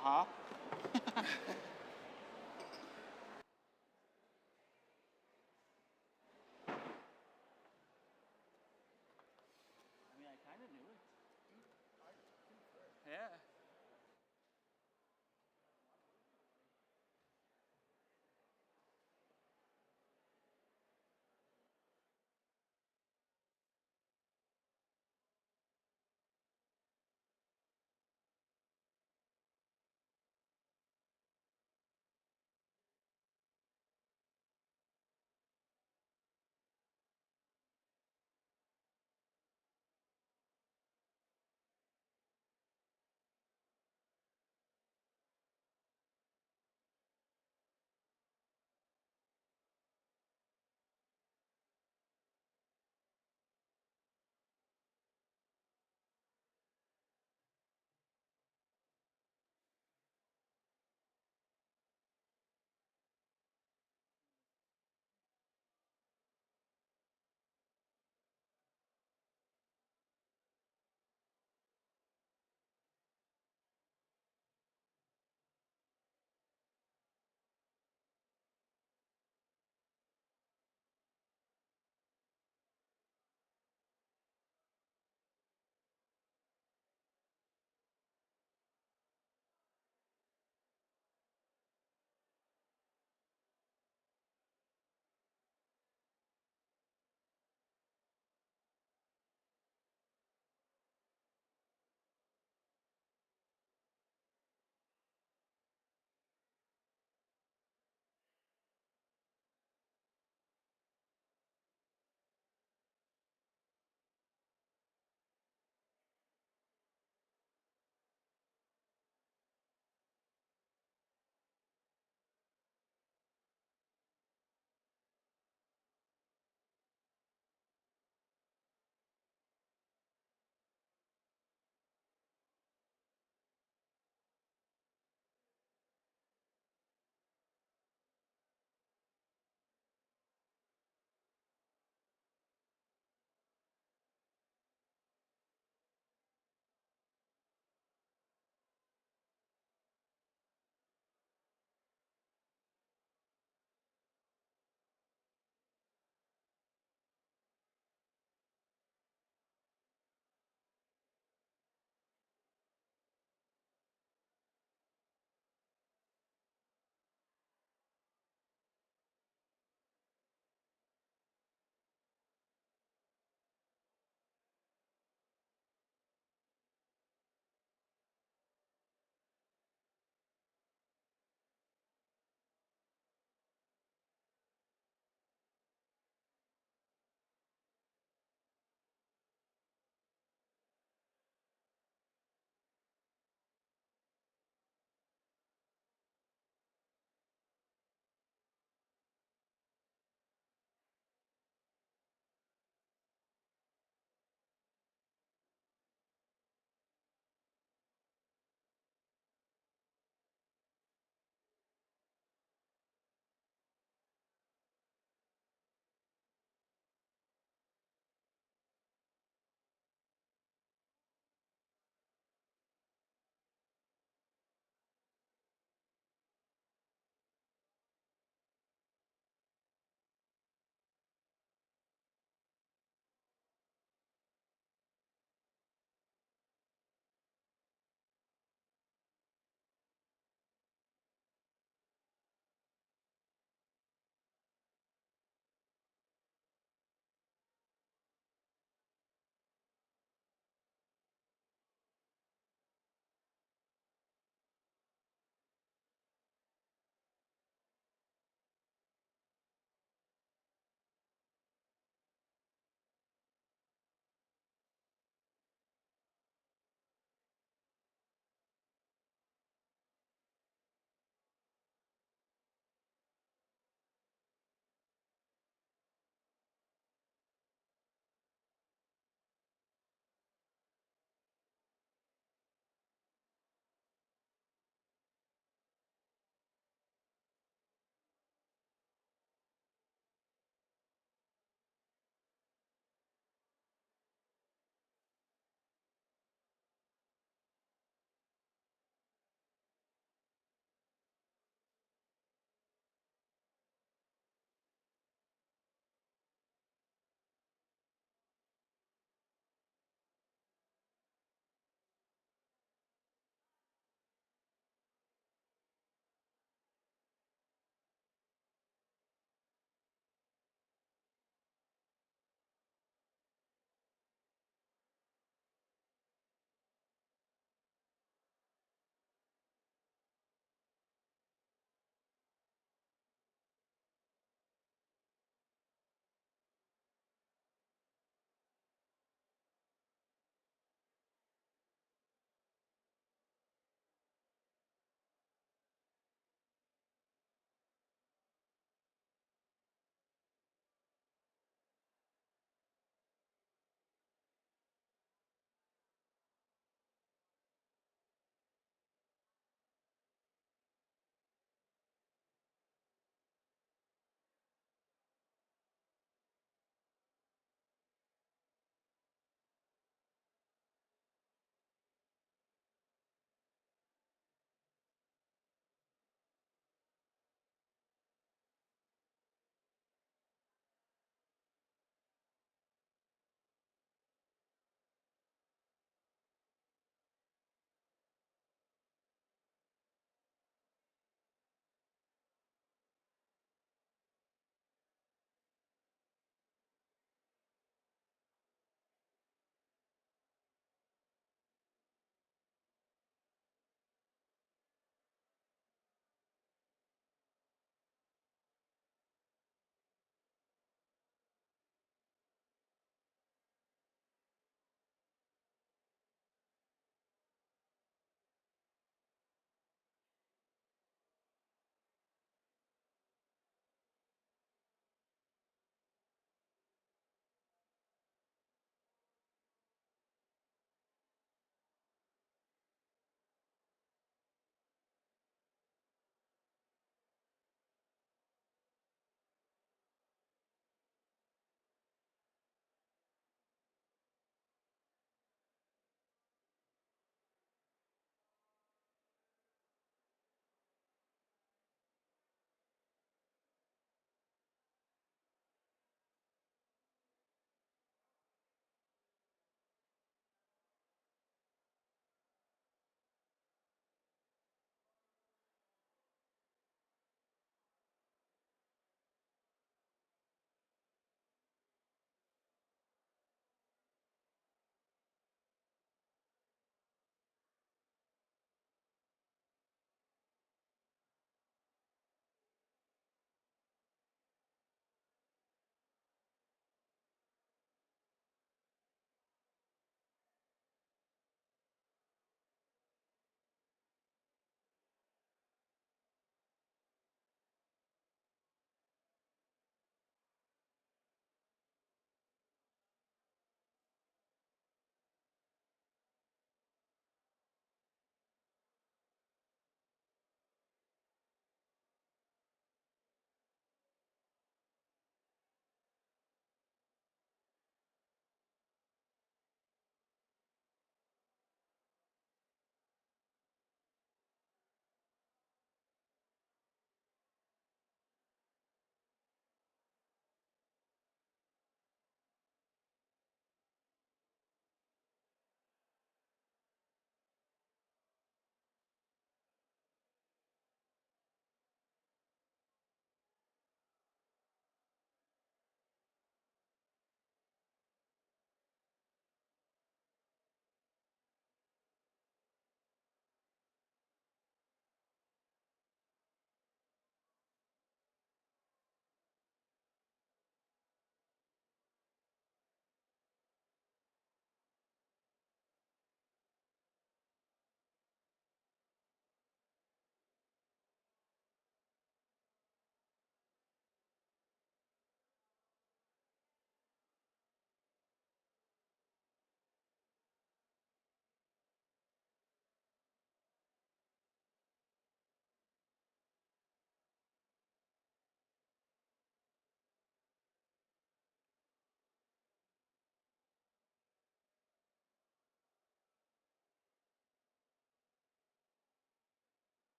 Uh-huh. I mean, I kind of knew it. Yeah.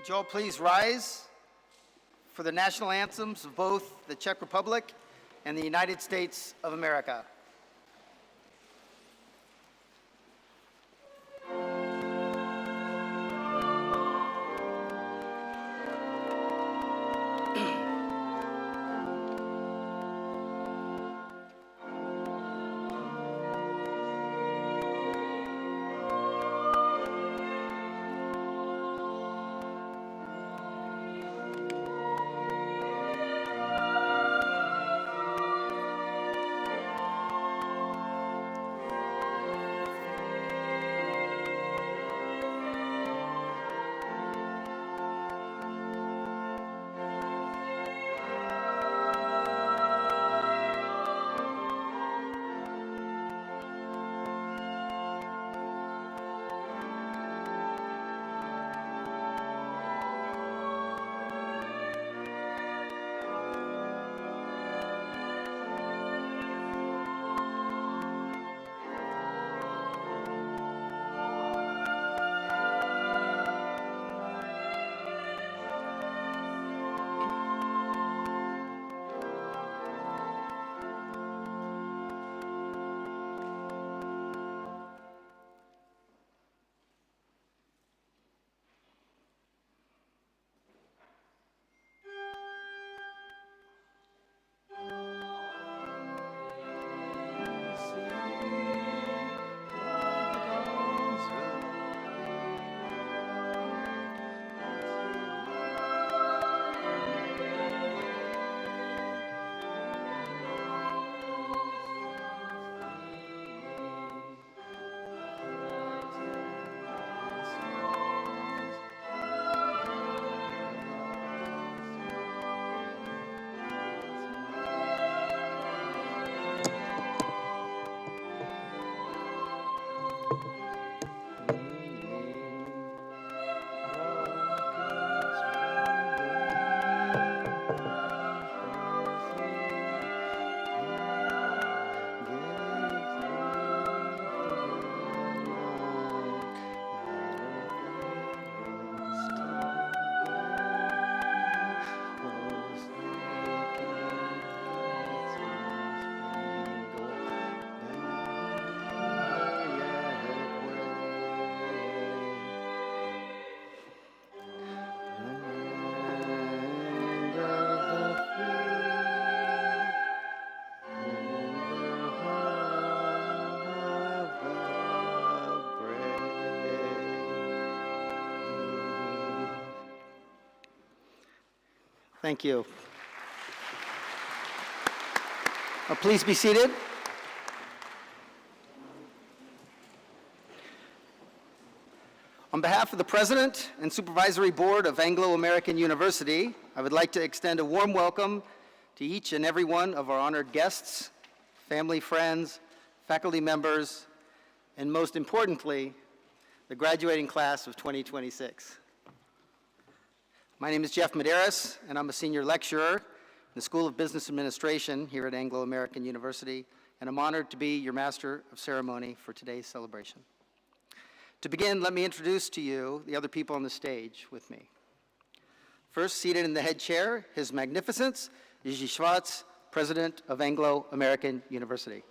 Would you all please rise for the national anthems of both the Czech Republic and the United States of America. Thank you. Please be seated. On behalf of the President and Supervisory Board of Anglo-American University, I would like to extend a warm welcome to each and every one of our honored guests, family, friends, faculty members, and most importantly, the graduating class of 2026. My name is Jeff Medeiros, and I'm a senior lecturer in the School of Business Administration here at Anglo-American University, and I'm honored to be your Master of Ceremony for today's celebration. To begin, let me introduce to you the other people on the stage with me. First, seated in the head chair, His Magnificence, Jiří Schwarz, President of Anglo-American University.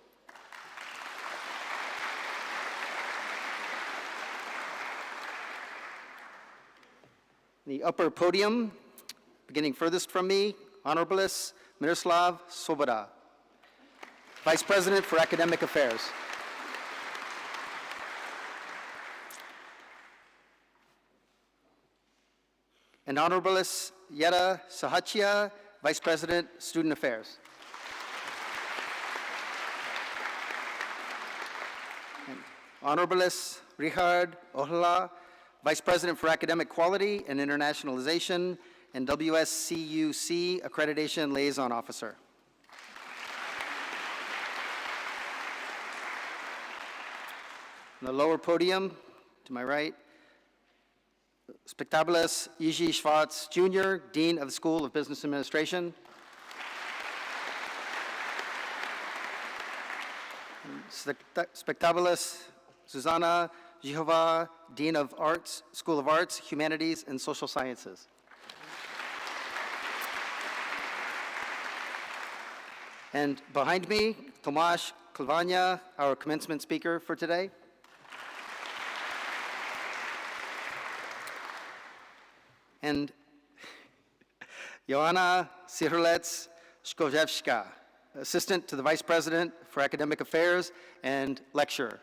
The upper podium, beginning furthest from me, Honorabilis Miroslav Svoboda, Vice President for Academic Affairs. And Honorabilis Jeta Sahachia, Vice President, Student Affairs. And Honorabilis Richard Ohla, Vice President for Academic Quality and Internationalization and WSCUC Accreditation Liaison Officer. On the lower podium, to my right, Spectabilis Jiří Schwarz Jr., Dean of the School of Business Administration. Spectabilis Susanna Raichlová, Dean of Arts, School of Arts, Humanities, and Social Sciences. And behind me, Tomáš Klvania, our commencement speaker for today. And Joanna Sihorlec-Szkorzewska, Assistant to the Vice President for Academic Affairs and lecturer.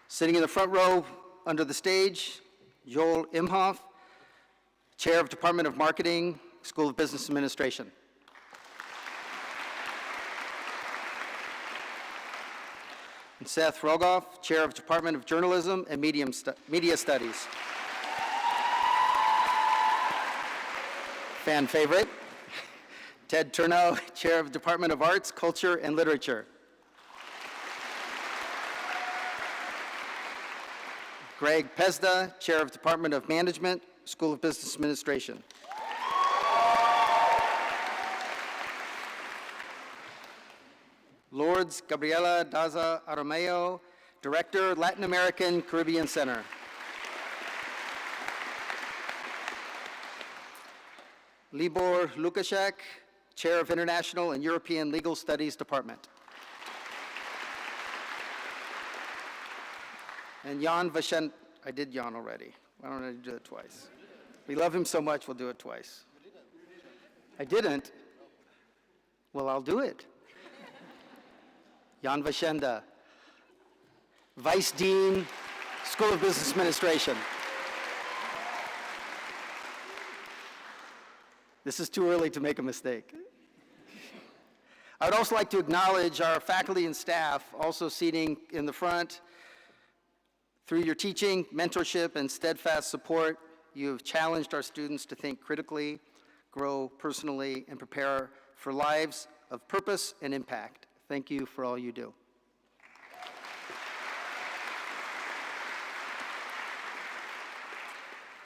Sitting in the front row under the stage, Joel Imhoff, Chair of Department of Marketing, School of Business Administration. And Seth Rogoff, Chair of Department of Journalism and Media Studies. Fan favorite. Ted Turnow, Chair of Department of Arts, Culture, and Literature. Greg Pesda, Chair of Department of Management, School of Business Administration. Lourdes Gabriela Daza Aramayo, Director, Latin American Caribbean Center. Libor Lukashek, Chair of International and European Legal Studies Department. And Jan Vashen, I did Jan already. Why don't I do it twice? We love him so much, we'll do it twice. I didn't? Well, I'll do it. Jan Vashenda, Vice Dean, School of Business Administration. This is too early to make a mistake. I would also like to acknowledge our faculty and staff also seating in the front. Through your teaching, mentorship, and steadfast support, you have challenged our students to think critically, grow personally, and prepare for lives of purpose and impact. Thank you for all you do.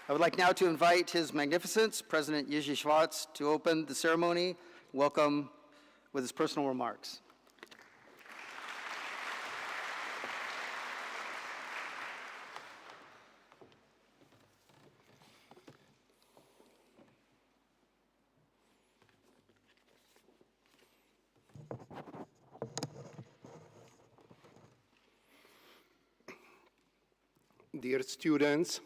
I would like now to invite His Magnificence, President Jiří Švarc, to open the ceremony. Welcome with his personal remarks. Dear students,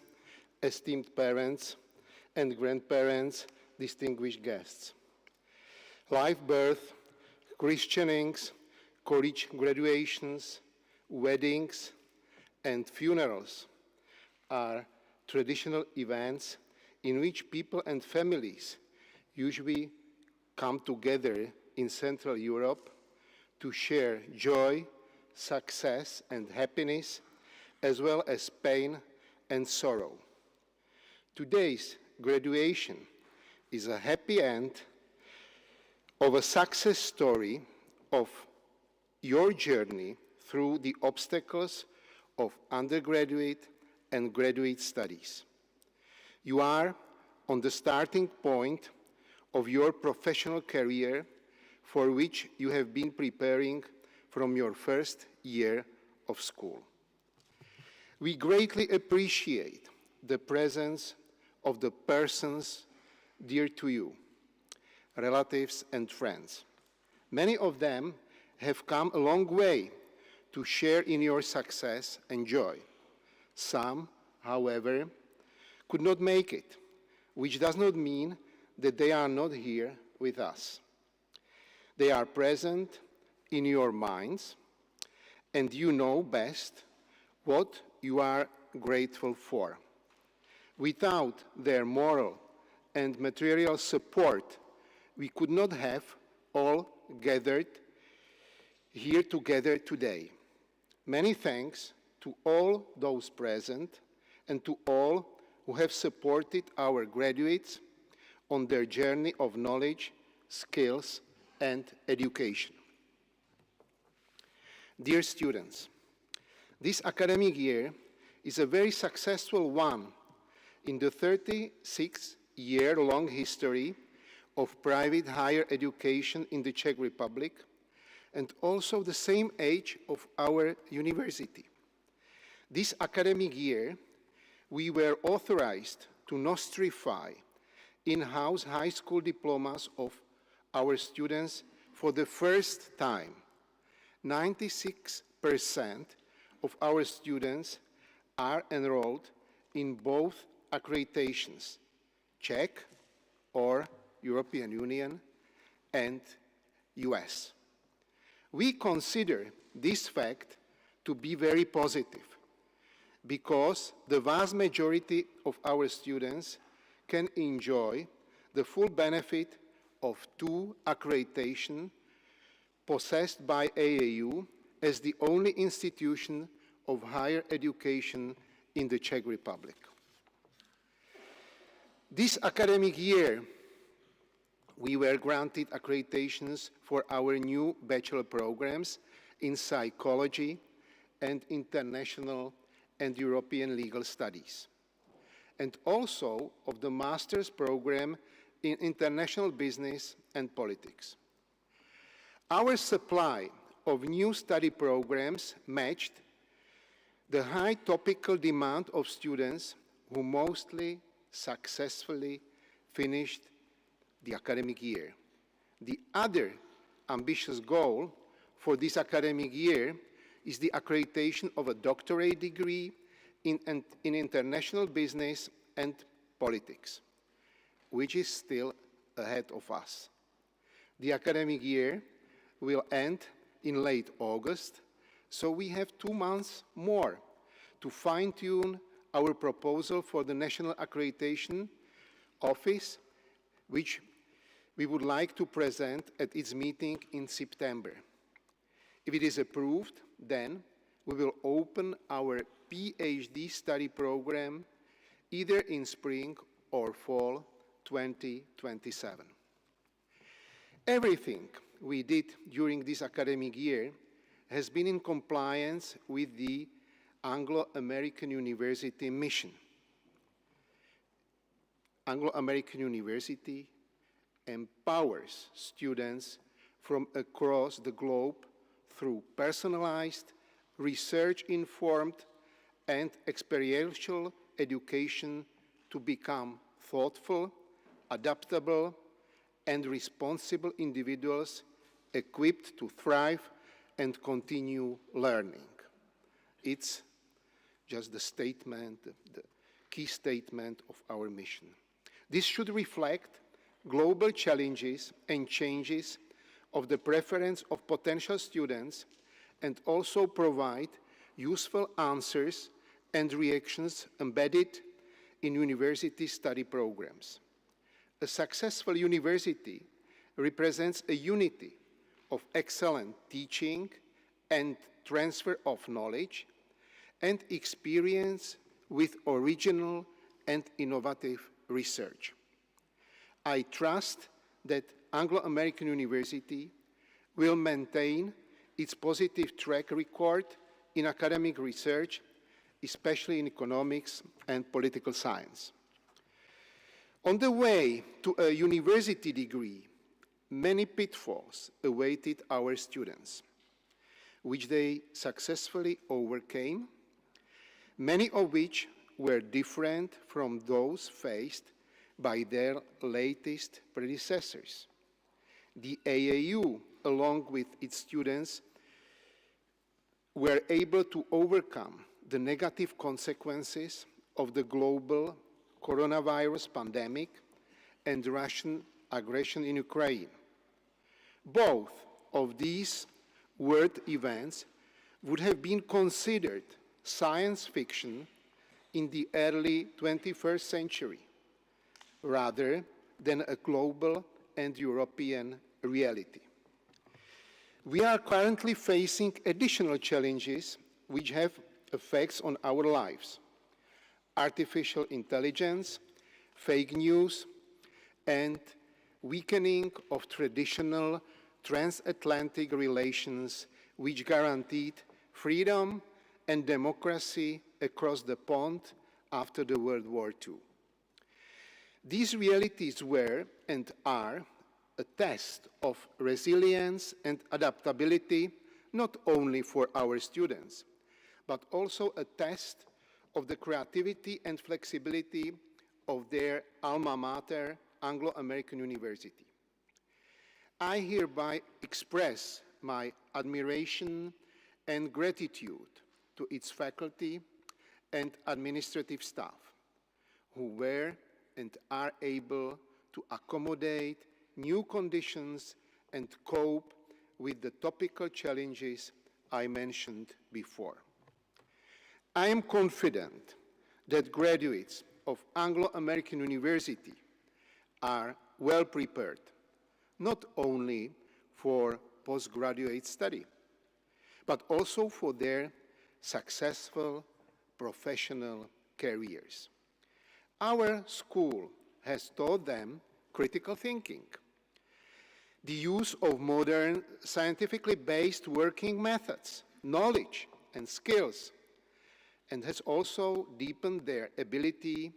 esteemed parents and grandparents, distinguished guests. Live birth, christenings, college graduations, weddings, and funerals are traditional events in which people and families usually come together in Central Europe to share joy, success, and happiness, as well as pain and sorrow. Today's graduation is a happy end of a success story of your journey through the obstacles of undergraduate and graduate studies. You are on the starting point of your professional career, for which you have been preparing from your first year of school. We greatly appreciate the presence of the persons dear to you, relatives and friends. Many of them have come a long way to share in your success and joy. Some, however, could not make it, which does not mean that they are not here with us. They are present in your minds, and you know best what you are grateful for. Without their moral and material support, we could not have all gathered here together today. Many thanks to all those present and to all who have supported our graduates on their journey of knowledge, skills, and education. Dear students, this academic year is a very successful one in the 36-year-long history of private higher education in the Czech Republic, and also the same age of our university. This academic year, we were authorized to nostrify in-house high school diplomas of our students for the first time. 96% of our students are enrolled in both accreditations, Czech or European Union and US. We consider this fact to be very positive because the vast majority of our students can enjoy the full benefit of 2 accreditation possessed by AAU as the only institution of higher education in the Czech Republic. This academic year, we were granted accreditations for our new bachelor programs in psychology and international and European legal studies, and also of the master's program in international business and politics. Our supply of new study programs matched the high topical demand of students who mostly successfully finished the academic year. The other ambitious goal for this academic year is the accreditation of a doctorate degree in international business and politics, which is still ahead of us. The academic year will end in late August, so we have 2 months more to fine-tune our proposal for the National Accreditation Office, which we would like to present at its meeting in September. If it is approved, then we will open our PhD study program either in spring or fall 2027. Everything we did during this academic year has been in compliance with the Anglo-American University mission. Anglo-American University empowers students from across the globe through personalized, research-informed, and experiential education to become thoughtful, adaptable, and responsible individuals equipped to thrive and continue learning. It's just the statement, the key statement of our mission. This should reflect global challenges and changes of the preference of potential students and also provide useful answers and reactions embedded in university study programs. A successful university represents a unity of excellent teaching and transfer of knowledge and experience with original and innovative research. I trust that Anglo-American University will maintain its positive track record in academic research, especially in economics and political science. On the way to a university degree, many pitfalls awaited our students, which they successfully overcame, many of which were different from those faced by their latest predecessors. The AAU, along with its students, were able to overcome the negative consequences of the global coronavirus pandemic and Russian aggression in Ukraine. Both of these world events would have been considered science fiction in the early 21st century, rather than a global and European reality. We are currently facing additional challenges which have effects on our lives: artificial intelligence, fake news, and weakening of traditional transatlantic relations which guaranteed freedom and democracy across the pond after the World War II. These realities were and are a test of resilience and adaptability, not only for our students, but also a test of the creativity and flexibility of their alma mater, Anglo-American University. I hereby express my admiration and gratitude to its faculty and administrative staff, who were and are able to accommodate new conditions and cope with the topical challenges I mentioned before. I am confident that graduates of Anglo-American University are well prepared, not only for postgraduate study, but also for their successful professional careers. Our school has taught them critical thinking, the use of modern scientifically based working methods, knowledge and skills, and has also deepened their ability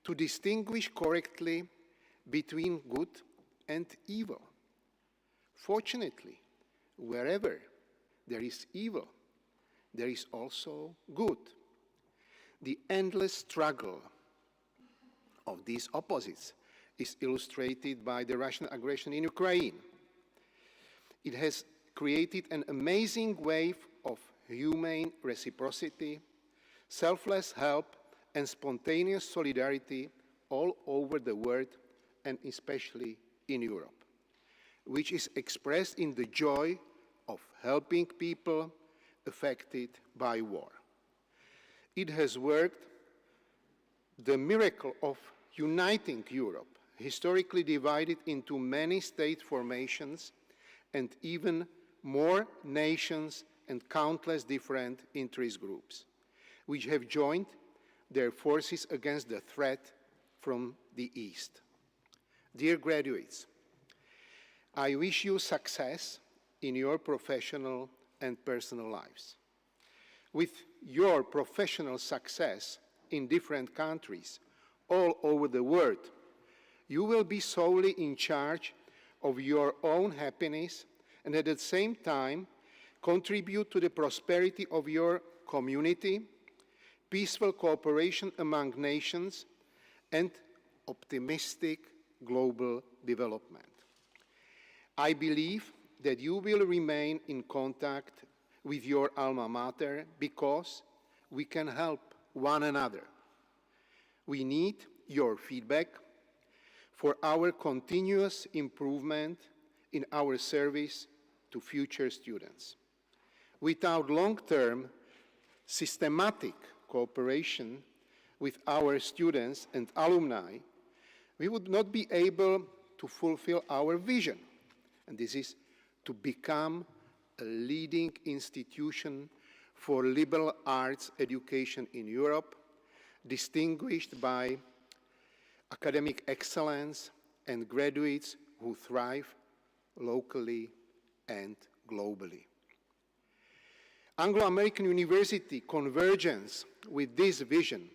to distinguish correctly between good and evil. Fortunately, wherever there is evil, there is also good. The endless struggle of these opposites is illustrated by the Russian aggression in Ukraine. It has created an amazing wave of humane reciprocity, selfless help, and spontaneous solidarity all over the world, and especially in Europe, which is expressed in the joy of helping people affected by war. It has worked the miracle of uniting Europe, historically divided into many state formations and even more nations and countless different interest groups, which have joined their forces against the threat from the East. Dear graduates, I wish you success in your professional and personal lives. With your professional success in different countries all over the world, you will be solely in charge of your own happiness and at the same time contribute to the prosperity of your community, peaceful cooperation among nations, and optimistic global development. I believe that you will remain in contact with your alma mater because we can help one another. We need your feedback for our continuous improvement in our service to future students. Without long-term, systematic cooperation with our students and alumni, we would not be able to fulfill our vision, and this is to become a leading institution for liberal arts education in Europe, distinguished by academic excellence and graduates who thrive locally and globally. Anglo-American University convergence with this vision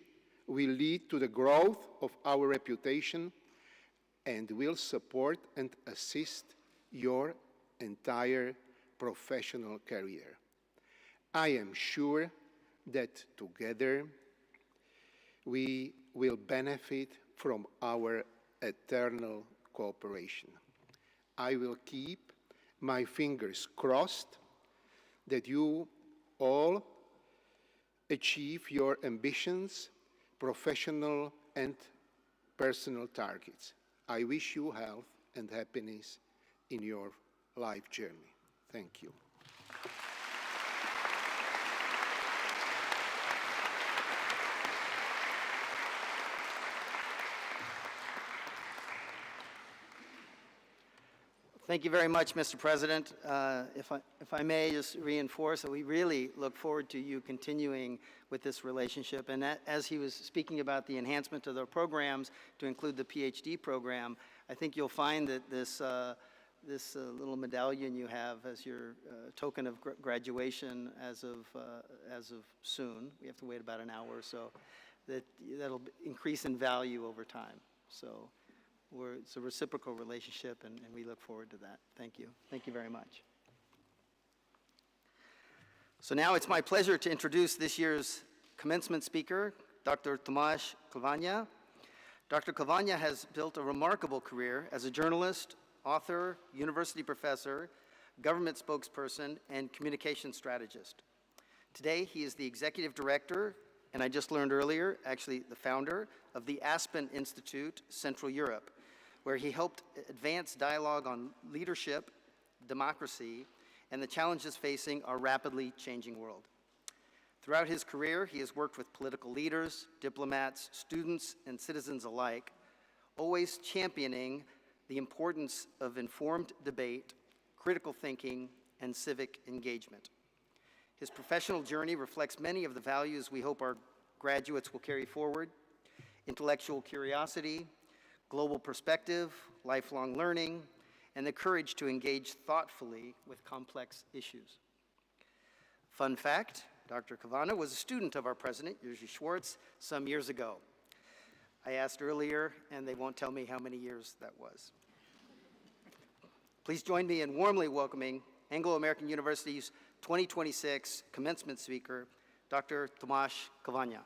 will lead to the growth of our reputation and will support and assist your entire professional career. I am sure that together we will benefit from our eternal cooperation. I will keep my fingers crossed that you all achieve your ambitions, professional and personal targets. I wish you health and happiness in your life journey. Thank you. Thank you very much, Mr. President. If I may just reinforce that we really look forward to you continuing with this relationship. And as he was speaking about the enhancement of their programs to include the PhD program, I think you'll find that this little medallion you have as your token of graduation as of soon, we have to wait about an hour or so, that'll increase in value over time. So It's a reciprocal relationship, and we look forward to that. Thank you. Thank you very much. So now it's my pleasure to introduce this year's commencement speaker, Dr. Tomáš Klavania. Dr. Klavania has built a remarkable career as a journalist, author, university professor, government spokesperson, and communication strategist. Today, he is the executive director, and I just learned earlier, actually the founder, of the Aspen Institute, Central Europe, where he helped advance dialogue on leadership, democracy, and the challenges facing our rapidly changing world. Throughout his career, he has worked with political leaders, diplomats, students, and citizens alike, always championing the importance of informed debate, critical thinking, and civic engagement. His professional journey reflects many of the values we hope our graduates will carry forward: intellectual curiosity, global perspective, lifelong learning, and the courage to engage thoughtfully with complex issues. Fun fact, Dr. Klavania was a student of our president, Jerzy Schwartz, some years ago. I asked earlier, and they won't tell me how many years that was. Please join me in warmly welcoming Anglo-American University's 2026 commencement speaker, Dr. Tomáš Klavania.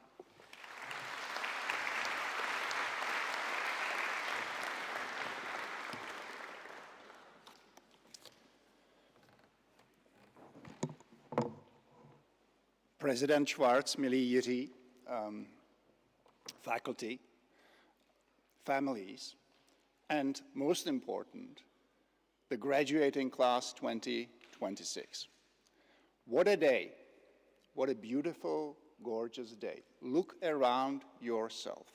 President Schwartz, milí Jiří, faculty, families, and most important, the graduating class 2026. What a day. What a beautiful, gorgeous day. Look around yourself.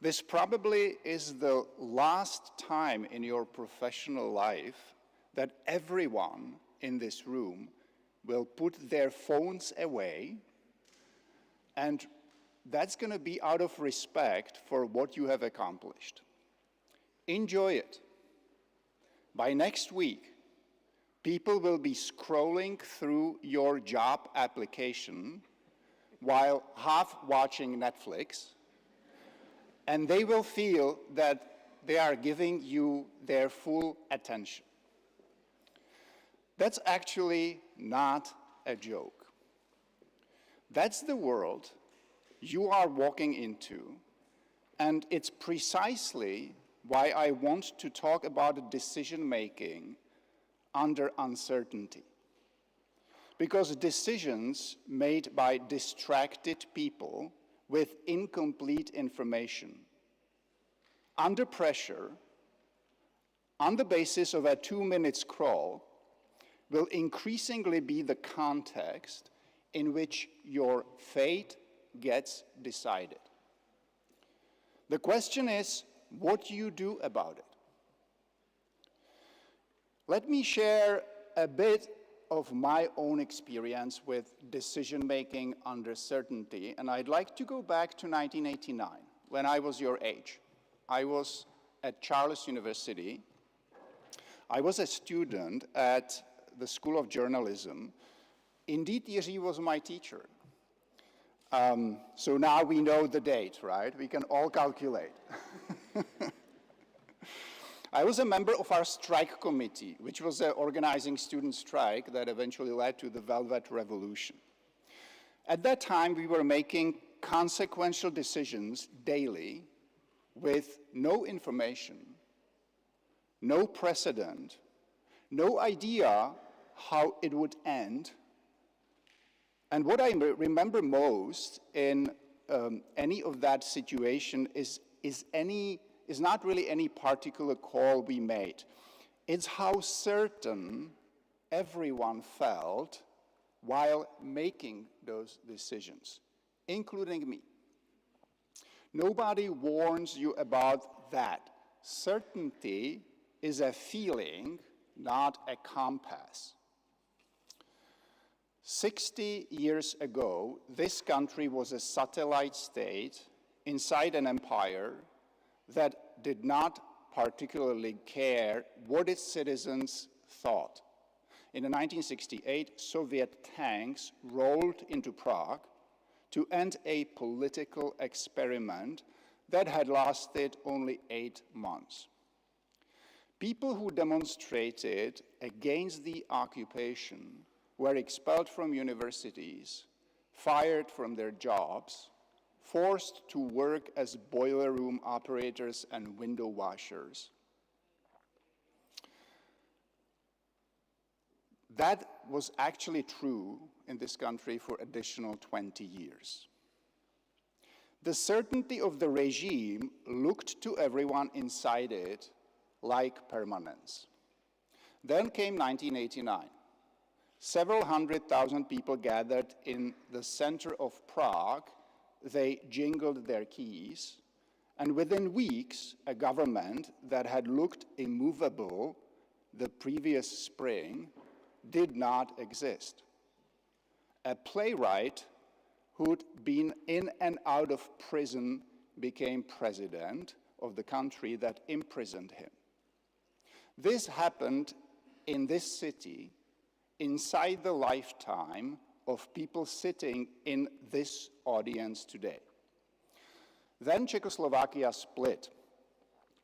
This probably is the last time in your professional life that everyone in this room will put their phones away, and that's going to be out of respect for what you have accomplished. Enjoy it. By next week, people will be scrolling through your job application while half watching Netflix, and they will feel that they are giving you their full attention. That's actually not a joke. That's the world you are walking into, and it's precisely why I want to talk about decision-making under uncertainty. Because decisions made by distracted people with incomplete information, under pressure, on the basis of a 2-minute scroll, will increasingly be the context in which your fate gets decided. The question is what you do about it. Let me share a bit of my own experience with decision-making under certainty, and I'd like to go back to 1989, when I was your age. I was at Charles University. I was a student at the School of Journalism. Indeed, Jiří was my teacher. So now we know the date, right? We can all calculate. I was a member of our strike committee, which was an organizing student strike that eventually led to the Velvet Revolution. At that time, we were making consequential decisions daily with no information, no precedent, no idea how it would end. And what I remember most in any of that situation is not really any particular call we made. It's how certain everyone felt while making those decisions, including me. Nobody warns you about that. Certainty is a feeling, not a compass. 60 years ago, this country was a satellite state inside an empire that did not particularly care what its citizens thought. In 1968, Soviet tanks rolled into Prague to end a political experiment that had lasted only 8 months. People who demonstrated against the occupation were expelled from universities, fired from their jobs, forced to work as boiler room operators and window washers. That was actually true in this country for additional 20 years. The certainty of the regime looked to everyone inside it like permanence. Then came 1989. Several 100,000 people gathered in the center of Prague. They jingled their keys, and within weeks, a government that had looked immovable the previous spring did not exist. A playwright who'd been in and out of prison became president of the country that imprisoned him. This happened in this city inside the lifetime of people sitting in this audience today. Then Czechoslovakia split.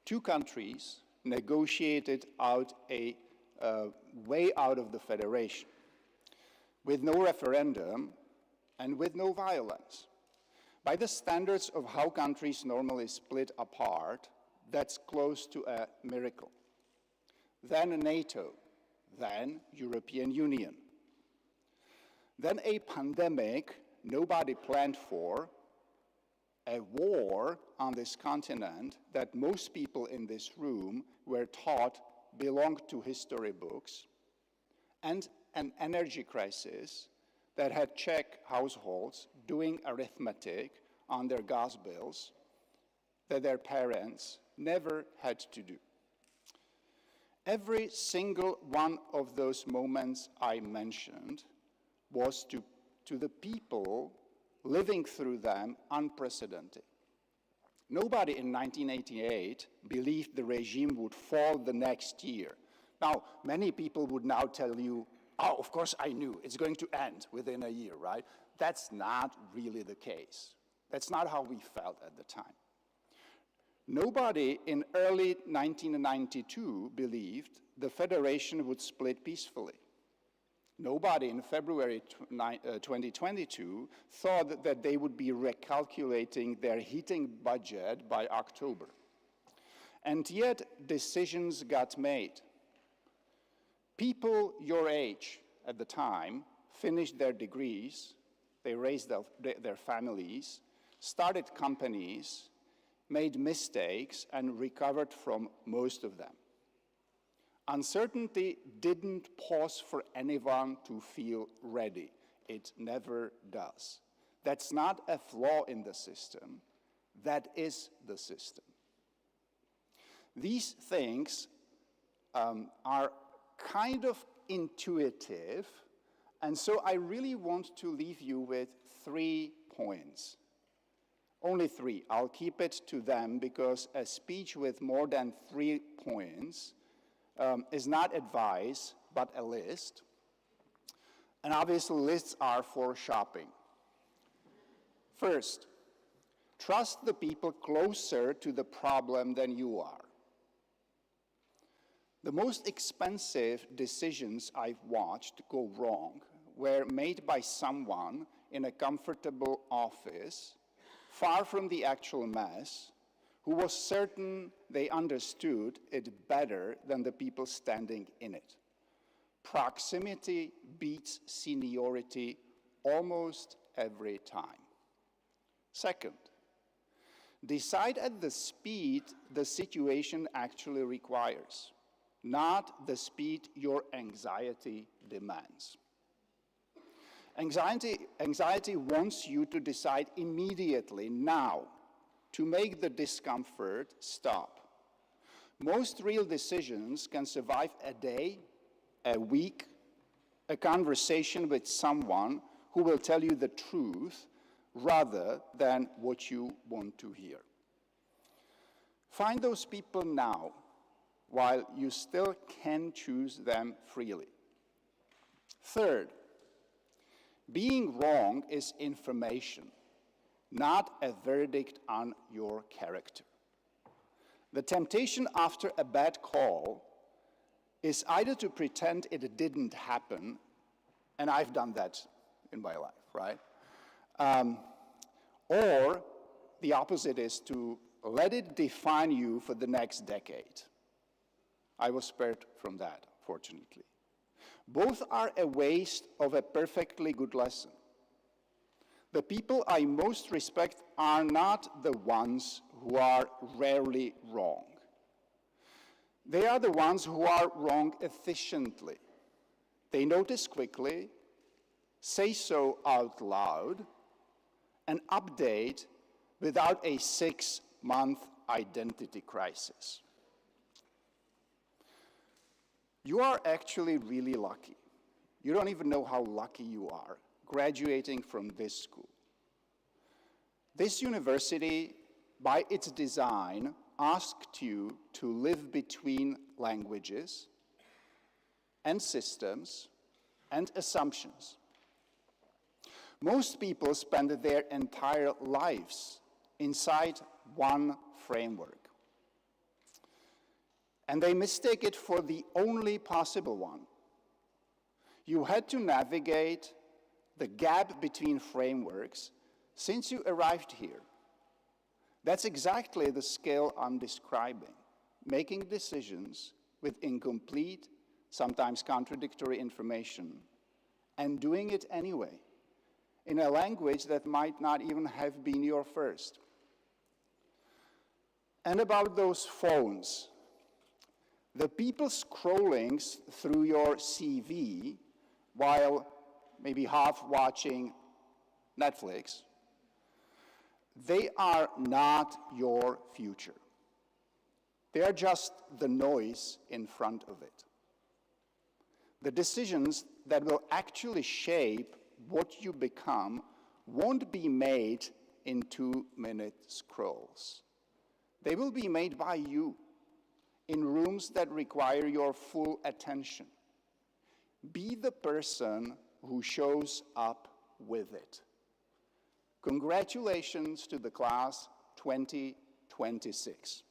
Two countries negotiated out a way out of the federation with no referendum and with no violence. By the standards of how countries normally split apart, that's close to a miracle. Then NATO, then European Union. Then a pandemic nobody planned for, a war on this continent that most people in this room were taught belonged to history books, and an energy crisis that had Czech households doing arithmetic on their gas bills that their parents never had to do. Every single one of those moments I mentioned was to the people living through them unprecedented. Nobody in 1988 believed the regime would fall the next year. Now, many people would now tell you, oh, of course I knew, it's going to end within a year, right? That's not really the case. That's not how we felt at the time. Nobody in early 1992 believed the Federation would split peacefully. Nobody in February 2022 thought that they would be recalculating their heating budget by October. And yet, decisions got made. People your age at the time finished their degrees, they raised their families, started companies, made mistakes, and recovered from most of them. Uncertainty didn't pause for anyone to feel ready. It never does. That's not a flaw in the system. That is the system. These things are kind of intuitive, and so I really want to leave you with 3 points. Only 3. I'll keep it to them because a speech with more than 3 points is not advice, but a list. And obviously, lists are for shopping. First, trust the people closer to the problem than you are. The most expensive decisions I've watched go wrong were made by someone in a comfortable office, far from the actual mess, who was certain they understood it better than the people standing in it. Proximity beats seniority almost every time. Second, decide at the speed the situation actually requires, not the speed your anxiety demands. Anxiety wants you to decide immediately, now, to make the discomfort stop. Most real decisions can survive a day, a week, a conversation with someone who will tell you the truth rather than what you want to hear. Find those people now while you still can choose them freely. Third, being wrong is information. not a verdict on your character. The temptation after a bad call is either to pretend it didn't happen, and I've done that in my life, right? Or the opposite is to let it define you for the next decade. I was spared from that, fortunately. Both are a waste of a perfectly good lesson. The people I most respect are not the ones who are rarely wrong. They are the ones who are wrong efficiently. They notice quickly, say so out loud, and update without a 6-month identity crisis. You are actually really lucky. You don't even know how lucky you are graduating from this school. This university, by its design, asked you to live between languages and systems and assumptions. Most people spend their entire lives inside one framework. And they mistake it for the only possible one. You had to navigate the gap between frameworks since you arrived here. That's exactly the skill I'm describing, making decisions with incomplete, sometimes contradictory information, and doing it anyway, in a language that might not even have been your first. And about those phones, the people scrolling through your CV while maybe half watching Netflix, they are not your future. They are just the noise in front of it. The decisions that will actually shape what you become won't be made in 2-minute scrolls. They will be made by you in rooms that require your full attention. Be the person who shows up with it. Congratulations to the class 2026.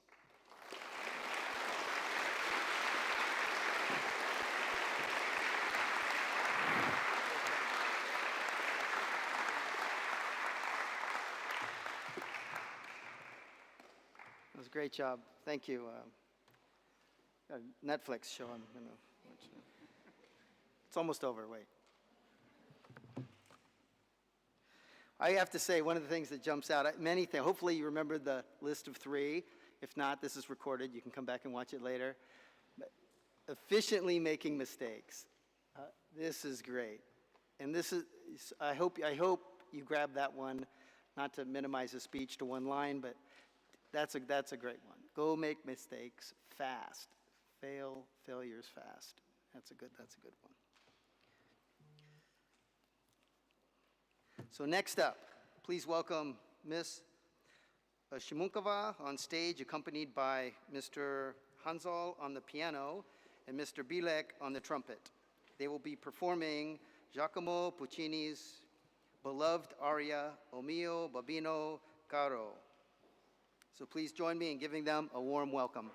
That was a great job. Thank you. Netflix show. It's almost over. Wait. I have to say, one of the things that jumps out, many things, hopefully you remember the list of 3. If not, this is recorded. You can come back and watch it later. Efficiently making mistakes. This is great. And this is, I hope you grab that one, not to minimize the speech to one line, but that's a great one. Go make mistakes fast. Failures fast. That's a good one. So next up, please welcome Ms. Shimunkova on stage, accompanied by Mr. Hansal on the piano and Mr. Bilek on the trumpet. They will be performing Giacomo Puccini's beloved aria, O mio babbino caro. So please join me in giving them a warm welcome.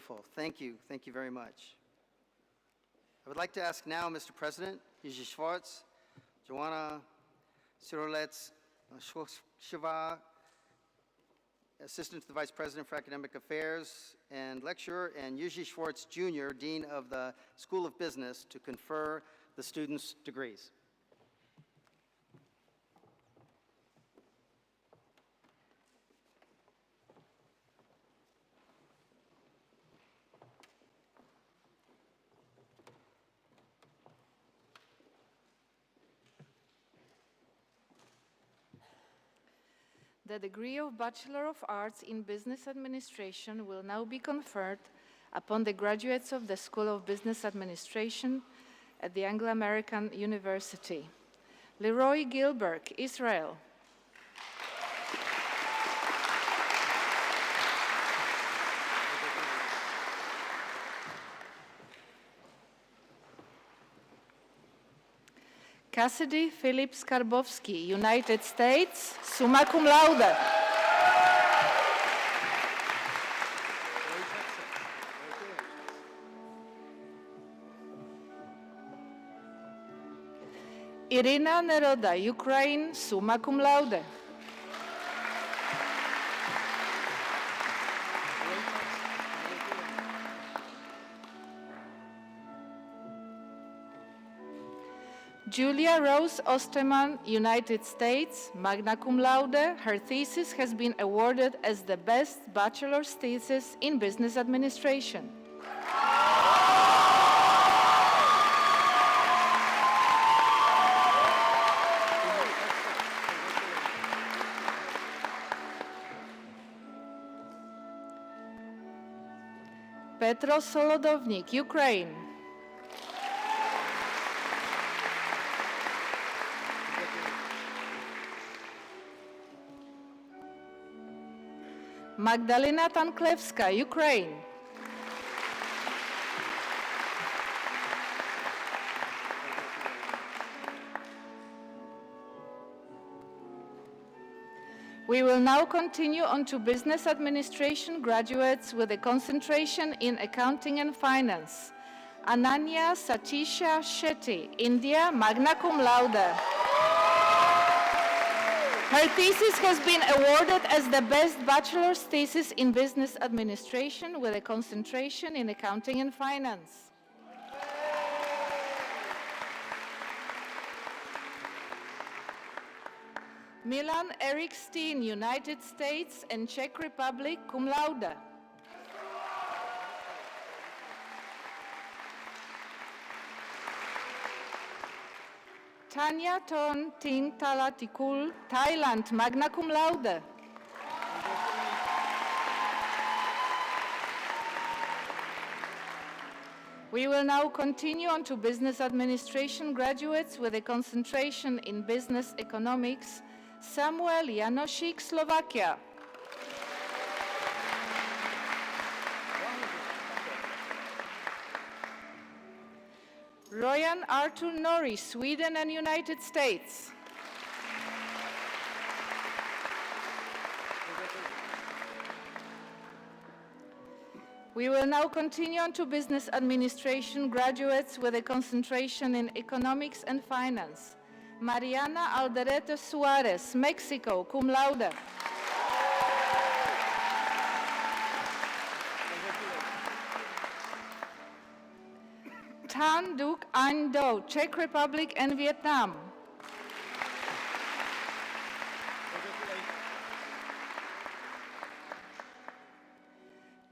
Beautiful. Thank you. Thank you very much. I would like to ask now, Mr. President, Jiří Schwartz, Joanna Sirolec-Sheva, Assistant to the Vice President for Academic Affairs and Lecturer, and Jiří Schwartz, Jr., Dean of the School of Business, to confer the students' degrees. The degree of Bachelor of Arts in Business Administration will now be conferred upon the graduates of the School of Business Administration at the Anglo-American University. Leroy Gilbert, Israel. Cassidy Philip Skarbowski, United States, summa cum laude. Irina Neroda, Ukraine, summa cum laude. Julia Rose Osterman, United States, magna cum laude. Her thesis has been awarded as the best bachelor's thesis in business administration. Petro Solodovnik, Ukraine. Magdalena Tanklevska, Ukraine. We will now continue on to business administration graduates with a concentration in accounting and finance. Ananya Satisha Shetty, India, magna cum laude. Her thesis has been awarded as the best bachelor's thesis in business administration with a concentration in accounting and finance. Milan Eric Steen, United States and Czech Republic, cum laude. Tanya Ton Ting Talatikul, Thailand, magna cum laude. We will now continue on to business administration graduates with a concentration in business economics. Samuel Janošík, Slovakia. Royan Arthur Norris, Sweden and United States. We will now continue on to business administration graduates with a concentration in economics and finance. Mariana Alderete Suarez, Mexico, cum laude. Tan Duc Anh Do, Czech Republic and Vietnam.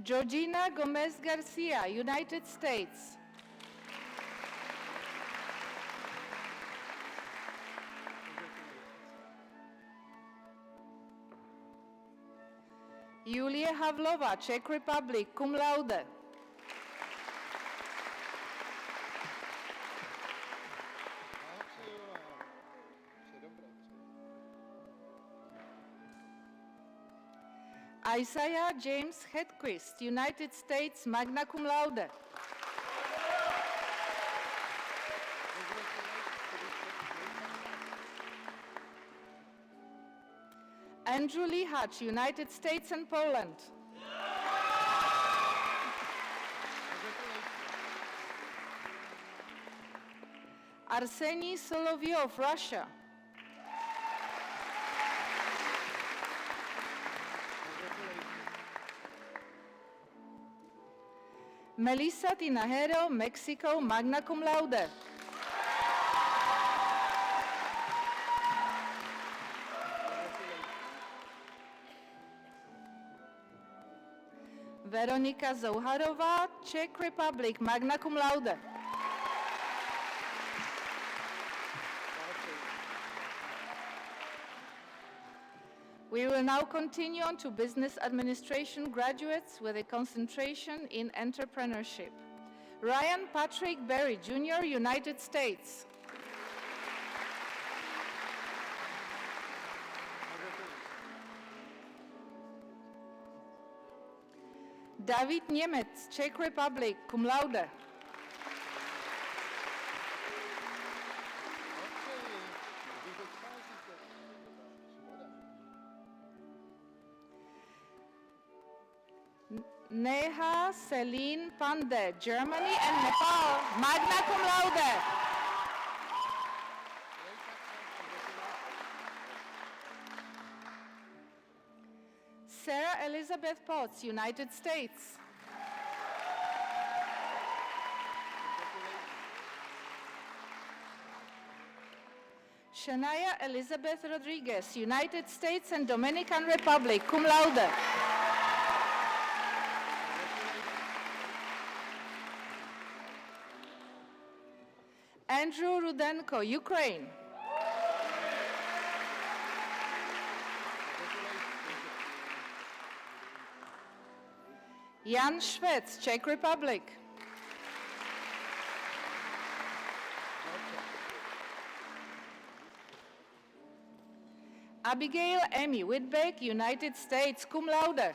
Georgina Gomez Garcia, United States. Julia Havlova, Czech Republic, cum laude. Isaiah James Hedquist, United States, magna cum laude. Andrew Lihacz, United States and Poland. Arseniy Solovyov, Russia. Melissa Tinajero, Mexico, magna cum laude. Veronika Zouharová, Czech Republic, magna cum laude. We will now continue on to business administration graduates with a concentration in entrepreneurship. Ryan Patrick Berry, Jr., United States. David Němec, Czech Republic, cum laude. Neha Celine Pandey, Germany and Nepal, magna cum laude. Sarah Elizabeth Potts, United States. Shania Elizabeth Rodriguez, United States and Dominican Republic, cum laude. Andrew Rudenko, Ukraine. Jan Švec, Czech Republic. Abigail Amy Whitbeck, United States, cum laude.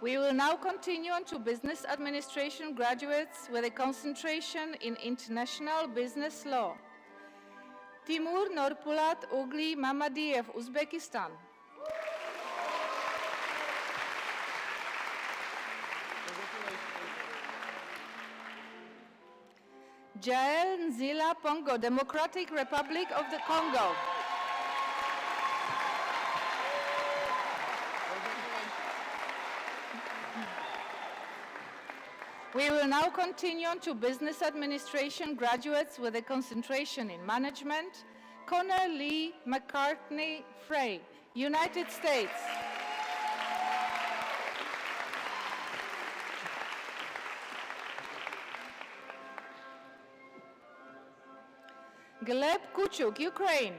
We will now continue on to business administration graduates with a concentration in international business law. Timur Norpulat Ugli Mamadiev, Uzbekistan. Jael Nzila Pongo, Democratic Republic of the Congo. We will now continue on to business administration graduates with a concentration in management. Connor Lee McCartney Frey, United States. Gleb Kuchuk, Ukraine.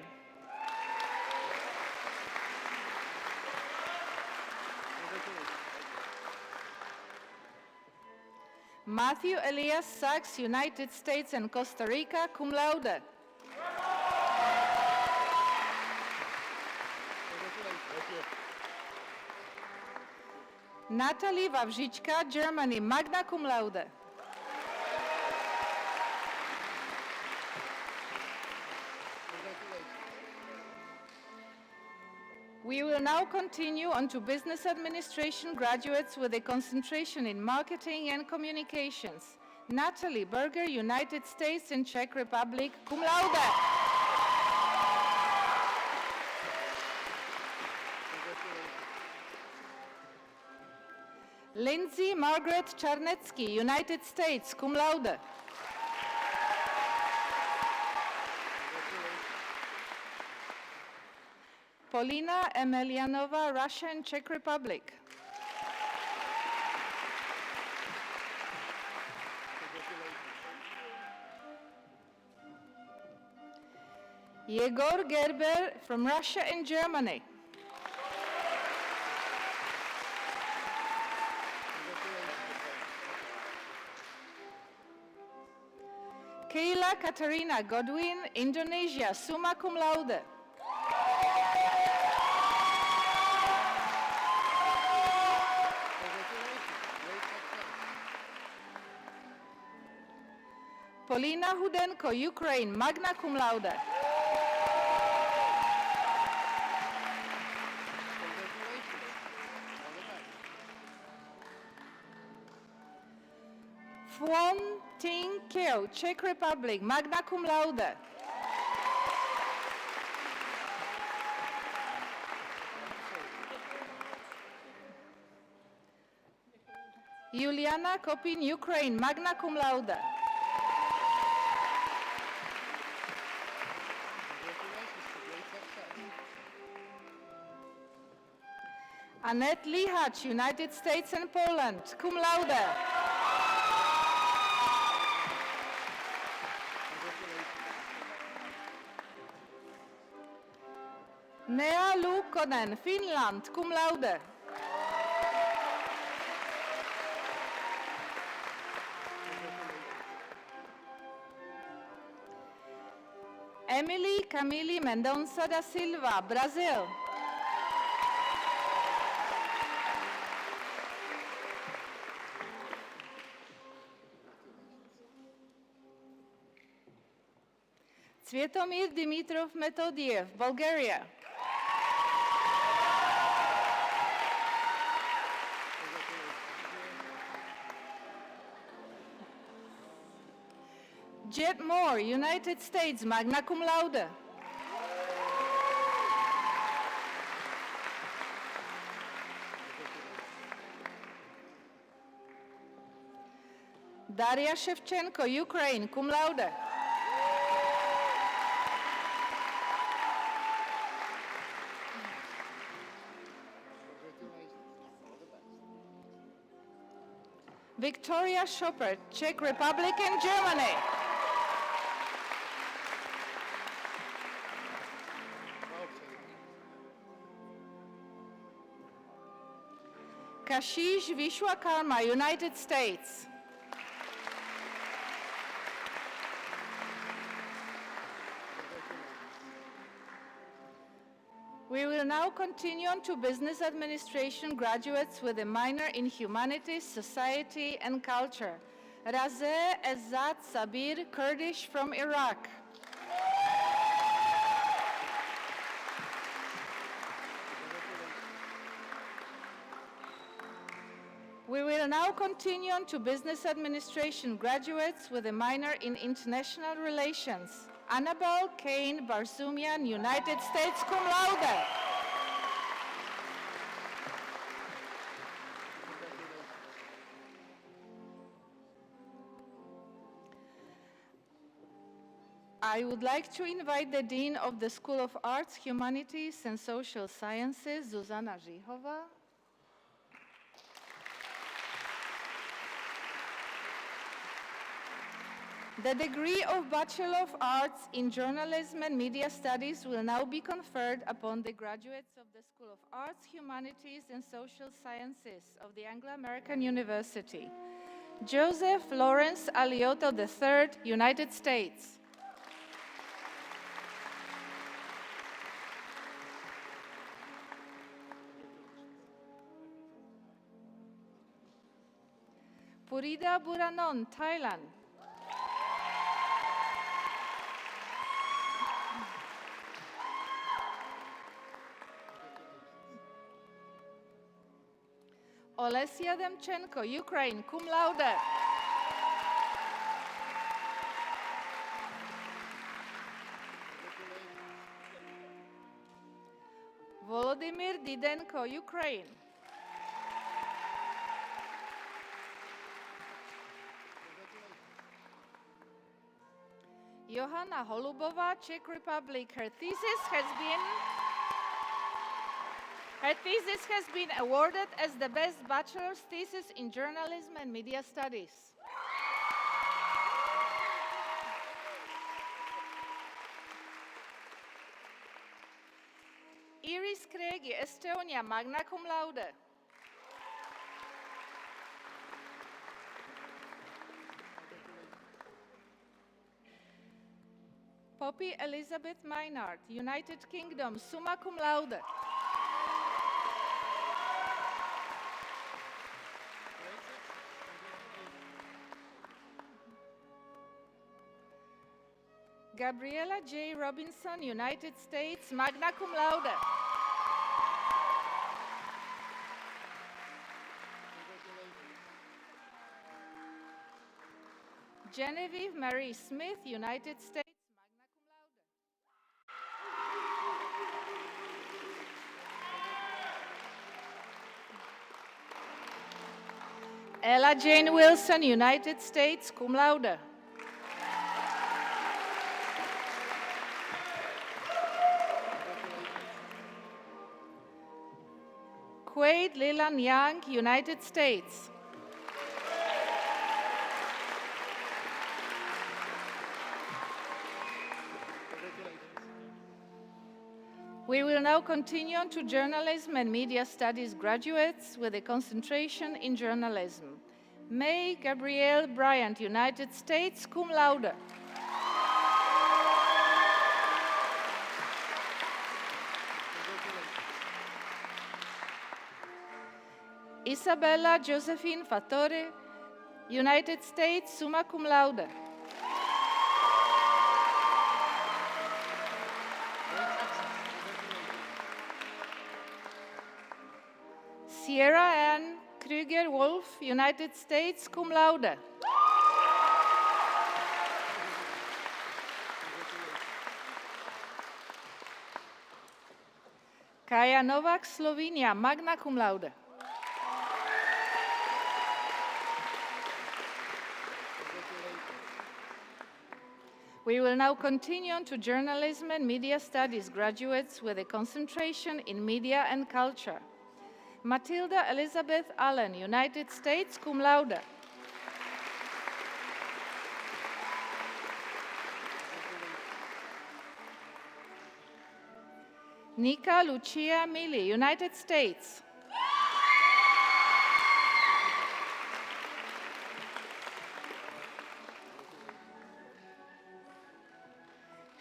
Matthew Elias Sachs, United States and Costa Rica, cum laude. Natalie Wawrzyczka, Germany, magna cum laude. We will now continue on to business administration graduates with a concentration in marketing and communications. Natalie Berger, United States and Czech Republic, cum laude. Lindsay Margaret Czarnecki, United States, cum laude. Polina Emelianova, Russia and Czech Republic. Yegor Gerber from Russia and Germany. Kayla Katarina Godwin, Indonesia, summa cum laude. Polina Hudenko, Ukraine, magna cum laude. Phuong Ting Kieu, Czech Republic, magna cum laude. Juliana Kopin, Ukraine, magna cum laude. Annette Lihacz, United States and Poland, cum laude. Nea Luukkonen, Finland, cum laude. Emily Camille Mendonça da Silva, Brazil. Cvietomír Dimitrov Metodiev, Bulgaria. Jet Moore, United States, magna cum laude. Daria Shevchenko, Ukraine, cum laude. Victoria Schopper, Czech Republic and Germany. Kashish Vishwakarma, United States. We will now continue on to business administration graduates with a minor in humanities, society, and culture. Razeh Ezzat Sabir, Kurdish from Iraq. We will now continue on to business administration graduates with a minor in international relations. Annabelle Kane Barsoumian, United States, cum laude. I would like to invite the Dean of the School of Arts, Humanities, and Social Sciences, Zuzana Žihova. The degree of Bachelor of Arts in Journalism and Media Studies will now be conferred upon the graduates of the School of Arts, Humanities, and Social Sciences of the Anglo-American University. Joseph Lawrence Alioto III, United States. Purida Buranon, Thailand. Olesia Demchenko, Ukraine, cum laude. Volodymyr Didenko, Ukraine. Johanna Holubová, Czech Republic. Her thesis has been awarded as the best bachelor's thesis in journalism and media studies. Iris Kregi, Estonia, magna cum laude. Poppy Elizabeth Maynard, United Kingdom, summa cum laude. Gabriela J. Robinson, United States, magna cum laude. Genevieve Marie Smith, United States, magna cum laude. Ella Jane Wilson, United States, cum laude. Quaid Leland Young, United States. We will now continue on to journalism and media studies graduates with a concentration in journalism. May Gabrielle Bryant, United States, cum laude. Isabella Josephine Fattore, United States, summa cum laude. Sierra Ann Krüger-Wolf, United States, cum laude. Kaja Novak, Slovenia, magna cum laude. We will now continue on to journalism and media studies graduates with a concentration in media and culture. Matilda Elizabeth Allen, United States, cum laude. Nika Lucia Mili, United States.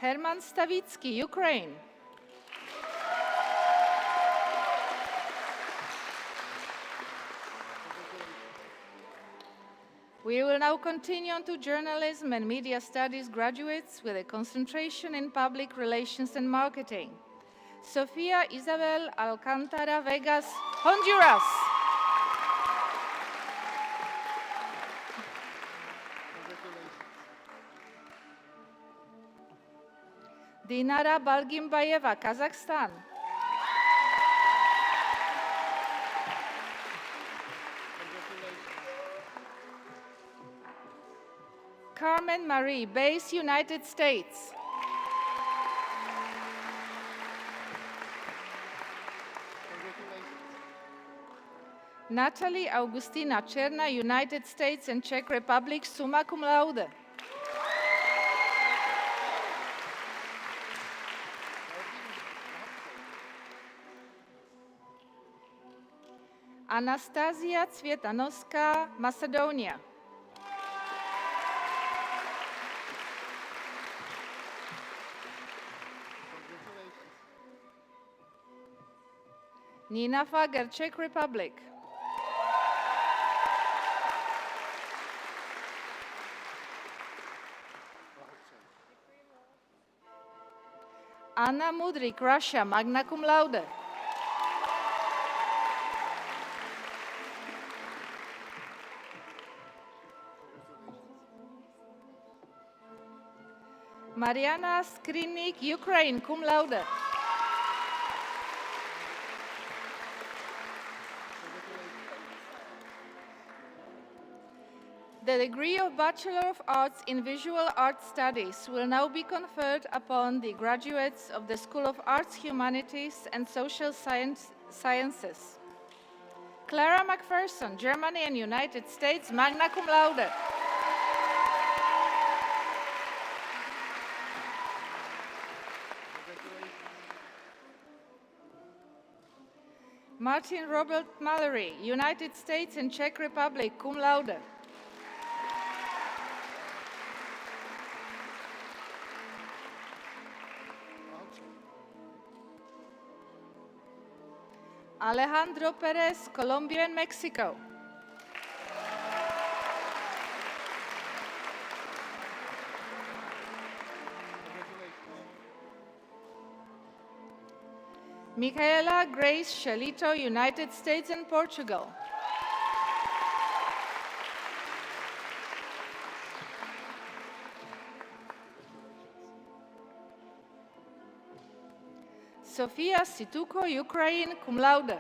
Herman Stavitsky, Ukraine. We will now continue on to journalism and media studies graduates with a concentration in public relations and marketing. Sofia Isabel Alcantara Vegas, Honduras. Dinara Balgimbayeva, Kazakhstan. Carmen Marie, Base, United States. Natalie Augustina Cherna, United States and Czech Republic, summa cum laude. Anastasia Cvetanovská, Macedonia. Nina Fager, Czech Republic. Anna Mudrik, Russia, magna cum laude. Mariana Skrinik, Ukraine, cum laude. The degree of Bachelor of Arts in Visual Art Studies will now be conferred upon the graduates of the School of Arts, Humanities, and Social Sciences. Clara McPherson, Germany and United States, magna cum laude. Martin Robert Mallory, United States and Czech Republic, cum laude. Alejandro Perez, Colombia and Mexico. Michaela Grace Shelito, United States and Portugal. Sofia Situko, Ukraine, cum laude.